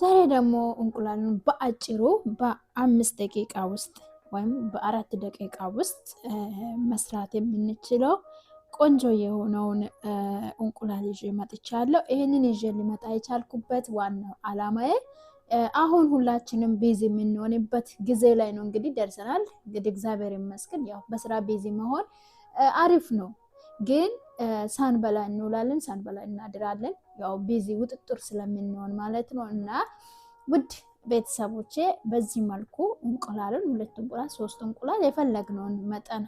ዛሬ ደግሞ እንቁላሉን በአጭሩ በ5 ደቂቃ ውስጥ ወይም በ4 ደቂቃ ውስጥ መስራት የምንችለው ቆንጆ የሆነውን እንቁላል ይዤ መጥቻለሁ። ይሄንን ይዤ ሊመጣ የቻልኩበት ዋናው አላማዬ አሁን ሁላችንም ቢዚ የምንሆንበት ጊዜ ላይ ነው እንግዲህ ደርሰናል። እንግዲህ እግዚአብሔር ይመስገን ያው በስራ ቢዚ መሆን አሪፍ ነው፣ ግን ሳንበላ እንውላለን፣ ሳንበላ እናድራለን። ያው ቢዚ ውጥጥር ስለምንሆን ማለት ነው። እና ውድ ቤተሰቦቼ በዚህ መልኩ እንቁላልን 2 እንቁላል 3 እንቁላል የፈለግነውን መጠን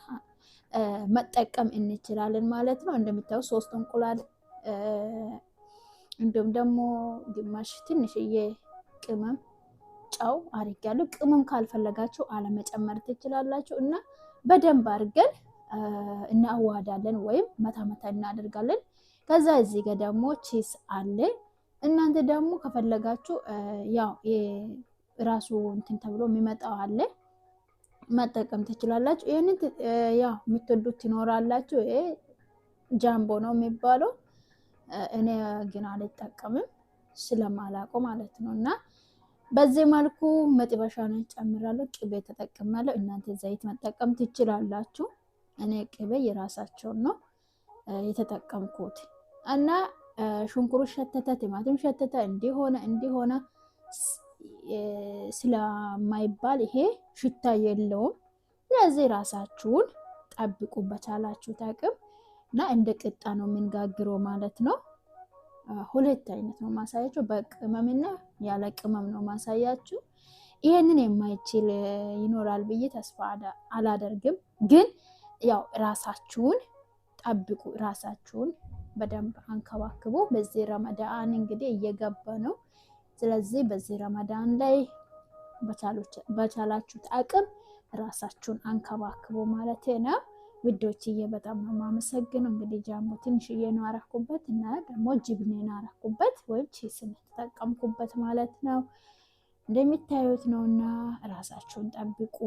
መጠቀም እንችላለን ማለት ነው። እንደምታዩ 3 እንቁላል እንዲሁም ደግሞ ግማሽ ትንሽዬ ቅመም ጨው አድርጋለሁ። ቅመም ካልፈለጋችሁ አለመጨመር ትችላላችሁ። እና በደንብ አድርገን እናዋሃዳለን ወይም መታ መታ እናደርጋለን። ከዛ እዚህ ጋር ደግሞ ቺስ አለ። እናንተ ደግሞ ከፈለጋችሁ ያው ራሱ እንትን ተብሎ የሚመጣው አለ መጠቀም ትችላላችሁ። ይሄንን ያው የምትወዱት ትኖራላችሁ። ይሄ ጃምቦ ነው የሚባለው። እኔ ግን አልጠቀምም ስለማላውቀው ማለት ነው። እና በዚህ መልኩ መጥበሻ ነው ጨምራለሁ። ቅቤ ተጠቅማለሁ። እናንተ ዘይት መጠቀም ትችላላችሁ። እኔ ቅቤ የራሳቸውን ነው የተጠቀምኩት። እና ሽንኩርት ሸተተ፣ ቲማቲም ሸተተ እንዲሆነ ስለማይባል ይሄ ሽታ የለውም። ስለዚህ ራሳችሁን ጠብቁ በቻላችሁት አቅም። እና እንደ ቅጣ ነው የምንጋግረው ማለት ነው። 2 አይነት ነው ማሳያችሁ፣ በቅመምና ያለ ቅመም ነው ማሳያችሁ። ይሄንን የማይችል ይኖራል ብዬ ተስፋ አላደርግም፣ ግን ያው ራሳችሁን ጠብቁ፣ ራሳችሁን በደንብ አንከባክቡ። በዚህ ረመዳን እንግዲህ እየገባ ነው። ስለዚህ በዚህ ረመዳን ላይ በቻላችሁት አቅም ራሳችሁን አንከባክቡ ማለት ነው። ውዶችዬ በጣም ነው የማመሰግነው። እንግዲህ ጃምቦ ትንሽዬ ነው አረኩበት እና ደግሞ ጅብኔን አረኩበት ወይም ቺስን ተጠቀምኩበት ማለት ነው። እንደሚታዩት ነውና ራሳችሁን ጠብቁ።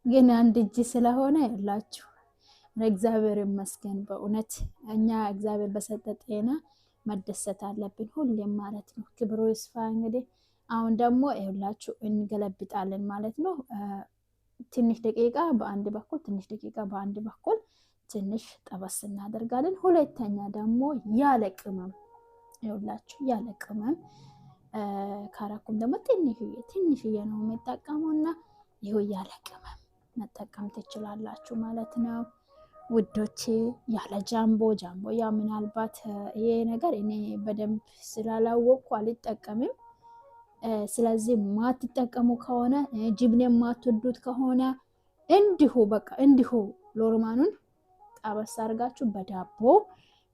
ግን አንድ እጅ ስለሆነ ያላችሁ እግዚአብሔር ይመስገን። በእውነት እኛ እግዚአብሔር በሰጠ ጤና መደሰት አለብን ሁሌም ማለት ነው። ክብሩ ይስፋ። እንግዲህ አሁን ደግሞ ይኸውላችሁ እንገለብጣለን ማለት ነው። ትንሽ ደቂቃ በአንድ በኩል፣ ትንሽ ደቂቃ በአንድ በኩል ትንሽ ጠበስ እናደርጋለን። ሁለተኛ ደግሞ ያለ ቅመም ይኸውላችሁ ያለ ቅመም ካረኩም ደግሞ ትንሽዬ ነው የምጠቀመውና ይኸው ያለ ቅመም መጠቀም ትችላላችሁ ማለት ነው ውዶቼ። ያለ ጃምቦ ያ ምናልባት ይሄ ነገር እኔ በደንብ ስላላወቅኩ አልጠቀምም። ስለዚህ ማትጠቀሙ ከሆነ ጅብኔ ማትወዱት ከሆነ እንዲሁ ሎርማኑን ጠበስ አድርጋችሁ በዳቦ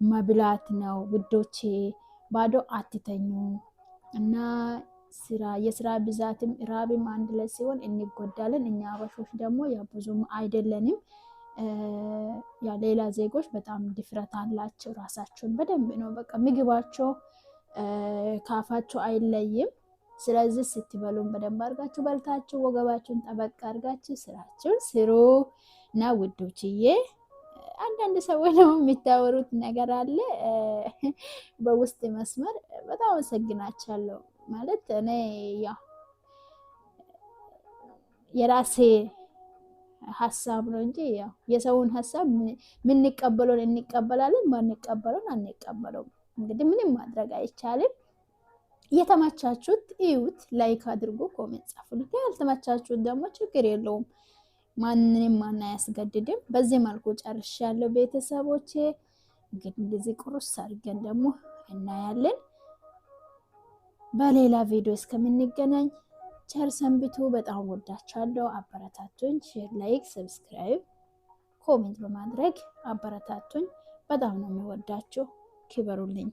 መብላት ነው ውዶቼ። ባዶ አትተኙ። እና የስራ ብዛትም ራብም አንድ ላይ ሲሆን እንጎዳለን። እኛ አበሾች ደግሞ ያ ብዙም አይደለንም። ያ ሌላ ዜጎች በጣም ድፍረት አላቸው። ራሳቸውን በደንብ ነው በቃ ምግባቸው ካፋቸው አይለይም። ስለዚህ ስትበሉን በደንብ አድርጋችሁ በልታችሁ ወገባችሁን ጠበቅ አድርጋችሁ ስራችሁን ስሩ። እና ውዶችዬ አንዳንድ ሰዎች ደግሞ የሚታወሩት ነገር አለ በውስጥ መስመር። በጣም አመሰግናችኋለሁ። ማለት እኔ ያው የራሴ ሀሳብ ነው እንጂ ያው የሰውን ሀሳብ ምንቀበለውን እንቀበላለን፣ ማንቀበለውን አንቀበለውም። እንግዲህ ምንም ማድረግ አይቻልም። የተመቻችሁት እዩት፣ ላይክ አድርጉ፣ ኮሜንት ጻፉልኝ። ያልተመቻችሁት ደግሞ ችግር የለውም፣ ማንንም አያስገድድም። በዚህ መልኩ ጨርሻለሁ ቤተሰቦቼ። እንግዲህ እንደዚህ ቁርስ አድርገን ደግሞ እናያለን። በሌላ ቪዲዮ እስከምንገናኝ ቸር ሰንብቱ። በጣም ወዳችኋለሁ። አበረታቱኝ። ሼር፣ ላይክ፣ ሰብስክራይብ፣ ኮሜንት በማድረግ አበረታቱኝ። በጣም ነው የሚወዳችሁ። ክበሩልኝ።